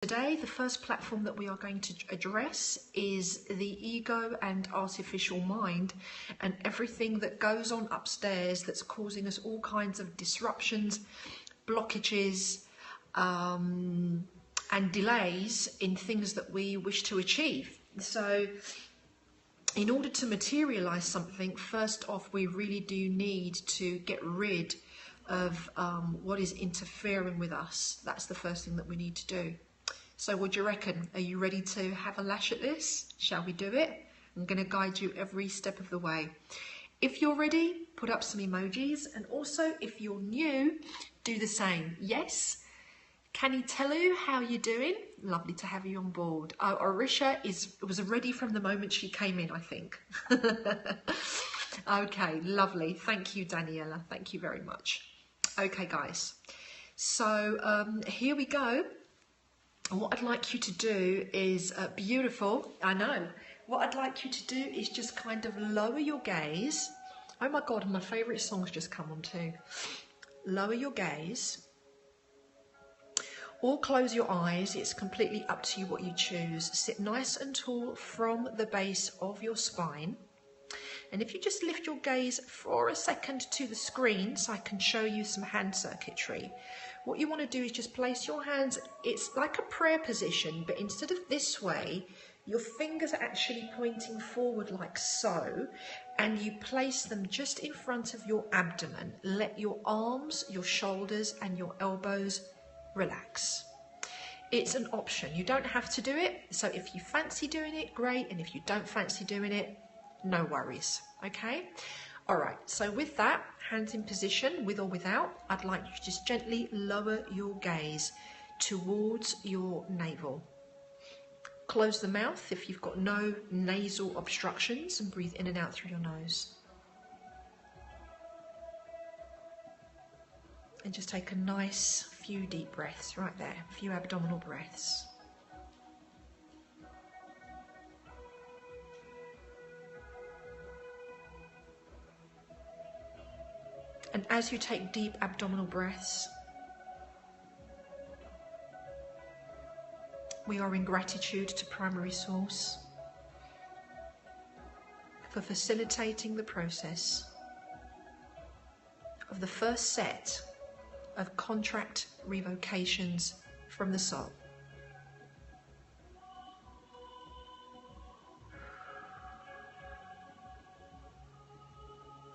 Today, the first platform that we are going to address is the ego and artificial mind and everything that goes on upstairs that's causing us all kinds of disruptions, blockages, and delays in things that we wish to achieve. So, in order to materialize something, first off, we really do need to get rid of what is interfering with us. That's the first thing that we need to do. So what do you reckon? Are you ready to have a lash at this? Shall we do it? I'm going to guide you every step of the way. If you're ready, put up some emojis. And also, if you're new, do the same. Yes? Kani Telu, how are you doing? Lovely to have you on board. Oh, Orisha was ready from the moment she came in, I think. Okay, lovely. Thank you, Daniela. Thank you very much. Okay, guys. So here we go. What I'd like you to do is beautiful, I know. What I'd like you to do is just kind of lower your gaze. Oh my God, my favourite song's just come on too. Lower your gaze. Or close your eyes, it's completely up to you what you choose. Sit nice and tall from the base of your spine. And if you just lift your gaze for a second to the screen so I can show you some hand circuitry. What you want to do is just place your hands, it's like a prayer position, but instead of this way, your fingers are actually pointing forward like so, and you place them just in front of your abdomen. Let your arms, your shoulders, and your elbows relax. It's an option. You don't have to do it. So if you fancy doing it, great. And if you don't fancy doing it, no worries. Okay? All right. So with that, hands in position, with or without, I'd like you to just gently lower your gaze towards your navel. Close the mouth if you've got no nasal obstructions and breathe in and out through your nose. And just take a nice few deep breaths right there, a few abdominal breaths. And as you take deep abdominal breaths, we are in gratitude to Primary Source for facilitating the process of the first set of contract revocations from the soul.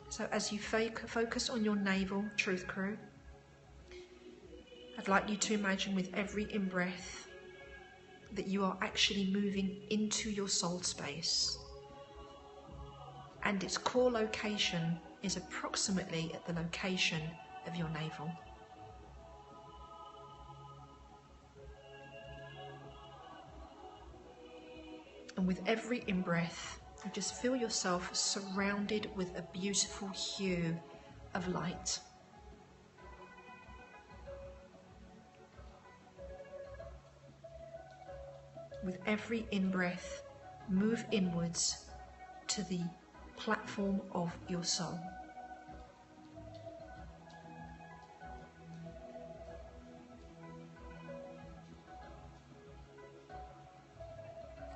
So as you focus on your navel, Truth Crew, I'd like you to imagine with every in-breath that you are actually moving into your soul space. And its core location is approximately at the location of your navel. And with every in-breath, you just feel yourself surrounded with a beautiful hue of light. With every in-breath, move inwards to the platform of your soul.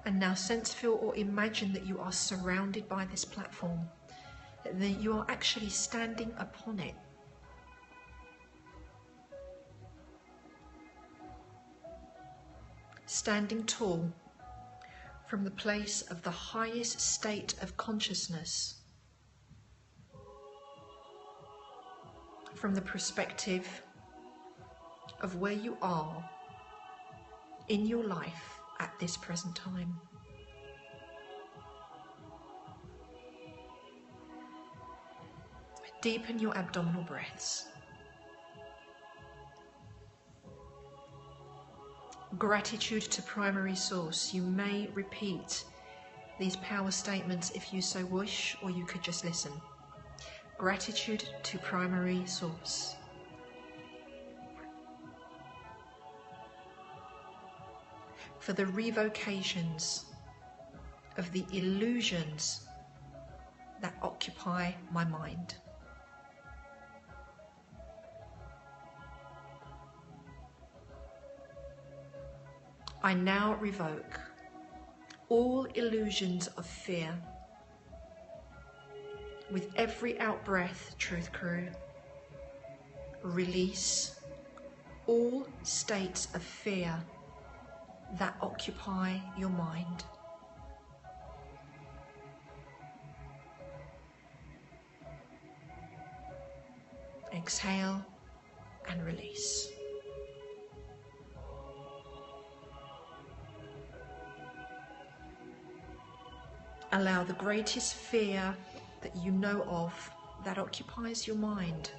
And now sense, feel, or imagine that you are surrounded by this platform, that you are actually standing upon it. Standing tall from the place of the highest state of consciousness, from the perspective of where you are in your life at this present time. Deepen your abdominal breaths. Gratitude to Primary Source. You may repeat these power statements if you so wish, or you could just listen. Gratitude to Primary Source. For the revocations of the illusions that occupy my mind. I now revoke all illusions of fear. With every out-breath, Truth Crew, release all states of fear that occupy your mind. Exhale and release. Allow the greatest fear that you know of that occupies your mind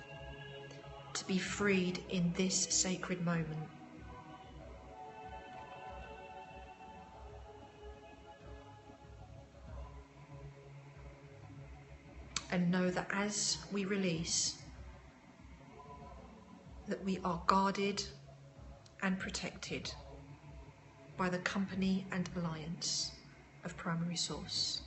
to be freed in this sacred moment. And know that as we release, that we are guarded and protected by the company and alliance of Primary Source.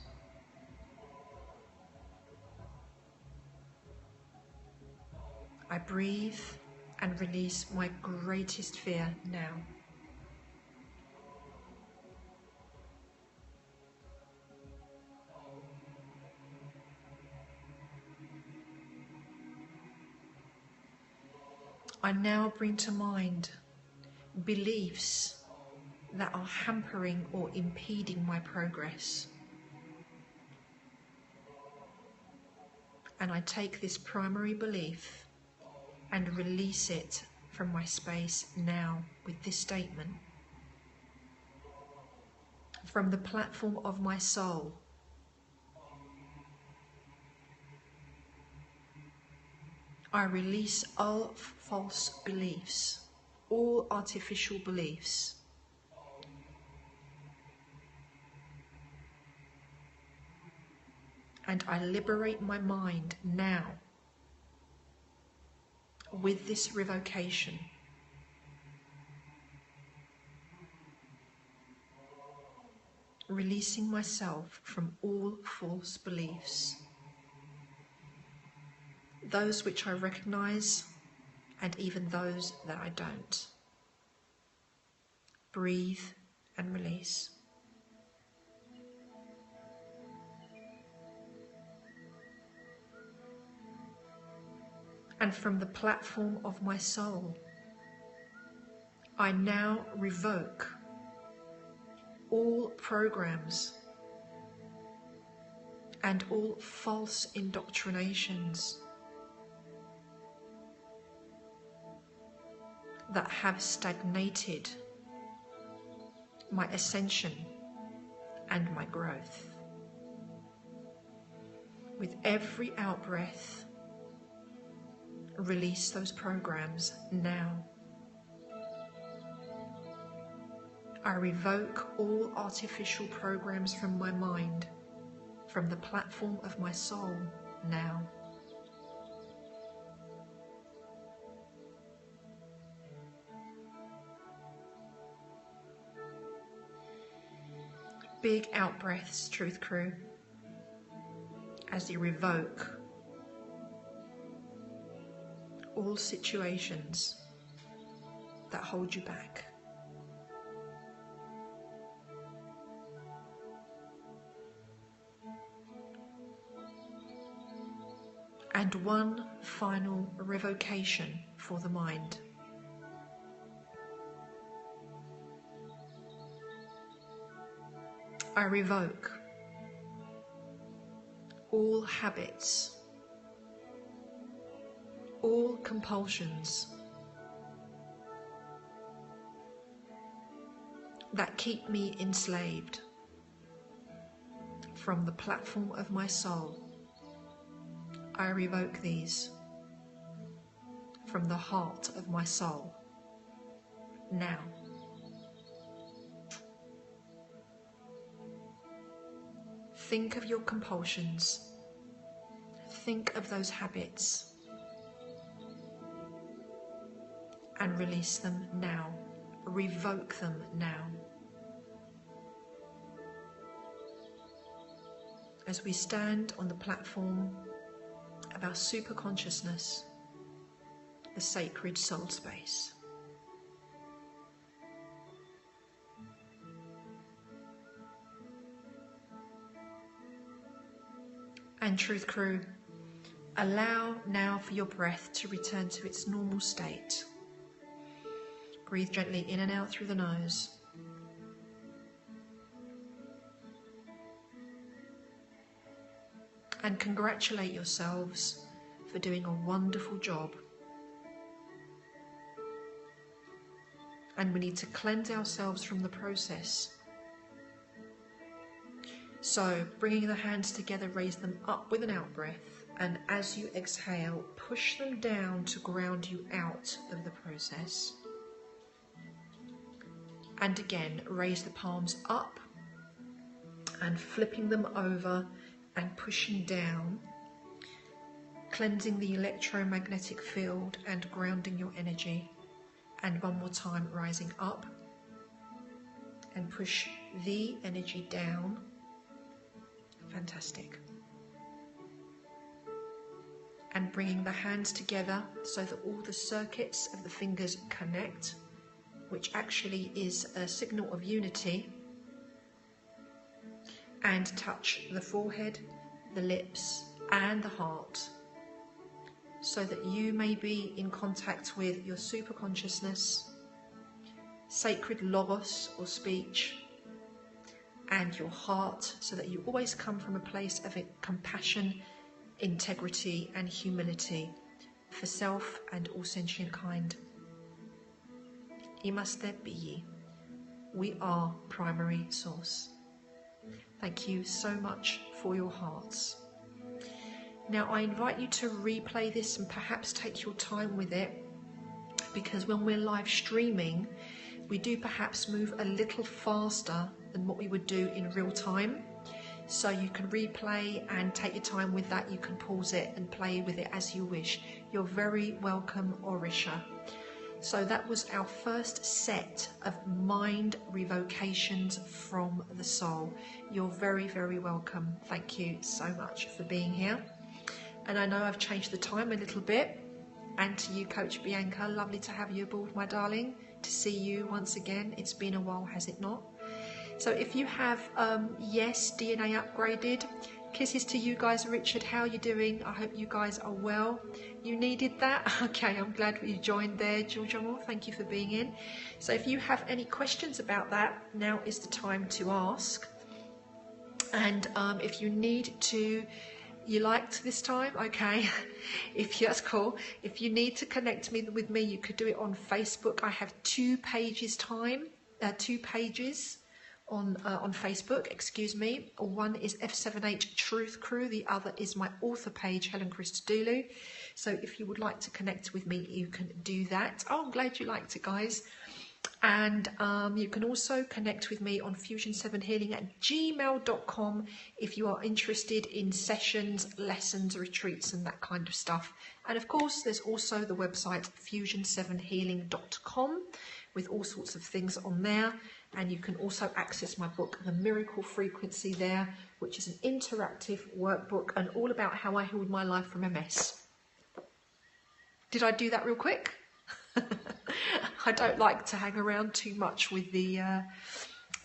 I breathe and release my greatest fear now. I now bring to mind beliefs that are hampering or impeding my progress. And I take this primary belief and release it from my space now with this statement. From the platform of my soul, I release all false beliefs, all artificial beliefs. And I liberate my mind now with this revocation. Releasing myself from all false beliefs, those which I recognize and even those that I don't. Breathe and release. And from the platform of my soul, I now revoke all programs and all false indoctrinations that have stagnated my ascension and my growth. With every out-breath, release those programs now. I revoke all artificial programs from my mind, from the platform of my soul now. Big out-breaths, Truth Crew, as you revoke all situations that hold you back. And one final revocation for the mind. I revoke all habits, all compulsions that keep me enslaved. From the platform of my soul, I revoke these from the heart of my soul now. Think of your compulsions. Think of those habits and release them now. Revoke them now. As we stand on the platform of our super consciousness, the sacred soul space. And Truth Crew, allow now for your breath to return to its normal state. Breathe gently in and out through the nose. And congratulate yourselves for doing a wonderful job. And we need to cleanse ourselves from the process. So, bringing the hands together, raise them up with an out-breath. And as you exhale, push them down to ground you out of the process. And again, raise the palms up and flipping them over and pushing down, cleansing the electromagnetic field and grounding your energy. And one more time, rising up and push the energy down. Fantastic. And bringing the hands together so that all the circuits of the fingers connect, which actually is a signal of unity. And touch the forehead, the lips, and the heart, so that you may be in contact with your superconsciousness, sacred logos or speech, and your heart, so that you always come from a place of compassion, integrity, and humility for self and all sentient kind. Imaste Biyi. We are primary source. Thank you so much for your hearts. Now I invite you to replay this and perhaps take your time with it, because when we're live streaming, we do perhaps move a little faster than what we would do in real time. So you can replay and take your time with that. You can pause it and play with it as you wish. You're very welcome, Orisha. So that was our first set of mind revocations from the soul. You're very, very welcome. Thank you so much for being here. And I know I've changed the time a little bit. And to you, Coach Bianca, lovely to have you aboard, my darling. To see you once again. It's been a while, has it not? So if you have, yes, DNA upgraded. Kisses to you guys. Richard, how are you doing? I hope you guys are well. You needed that? Okay, I'm glad you joined there, Giorgio. Thank you for being in. So if you have any questions about that, now is the time to ask. And if you need to, you liked this time? Okay, that's cool. If you need to connect with me, you could do it on Facebook. I have two pages on Facebook, excuse me. One is F7H Truth Crew, the other is my author page, Helen Christodoulou. So if you would like to connect with me, you can do that. Oh, I'm glad you liked it, guys. And you can also connect with me on fusion7healing@gmail.com if you are interested in sessions, lessons, retreats, and that kind of stuff. And of course, there's also the website fusion7healing.com with all sorts of things on there. And you can also access my book, The Miracle Frequency, there, which is an interactive workbook and all about how I healed my life from MS. Did I do that real quick? I don't like to hang around too much with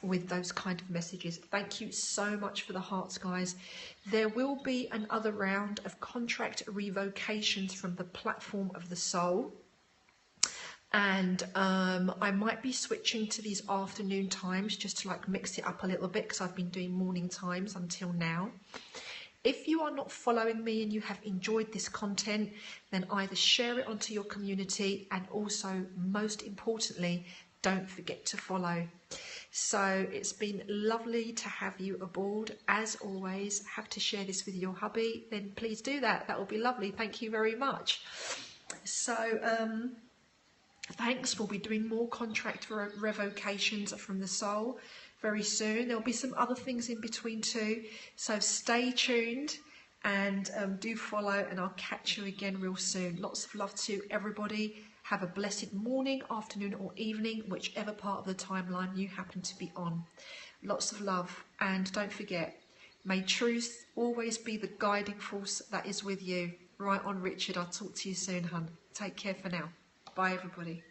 with those kind of messages. Thank you so much for the hearts, guys. There will be another round of contract revocations from the platform of the soul. And I might be switching to these afternoon times just to like mix it up a little bit, because I've been doing morning times until now. If you are not following me and you have enjoyed this content, then either share it onto your community, and also, most importantly, don't forget to follow. So it's been lovely to have you aboard. As always, have to share this with your hubby, then please do that. That will be lovely. Thank you very much. So thanks. We'll be doing more contract revocations from the soul very soon. There'll be some other things in between too. So stay tuned and do follow, and I'll catch you again real soon. Lots of love to everybody. Have a blessed morning, afternoon or evening, whichever part of the timeline you happen to be on. Lots of love, and don't forget, may truth always be the guiding force that is with you. Right on, Richard. I'll talk to you soon, hun. Take care for now. Bye, everybody.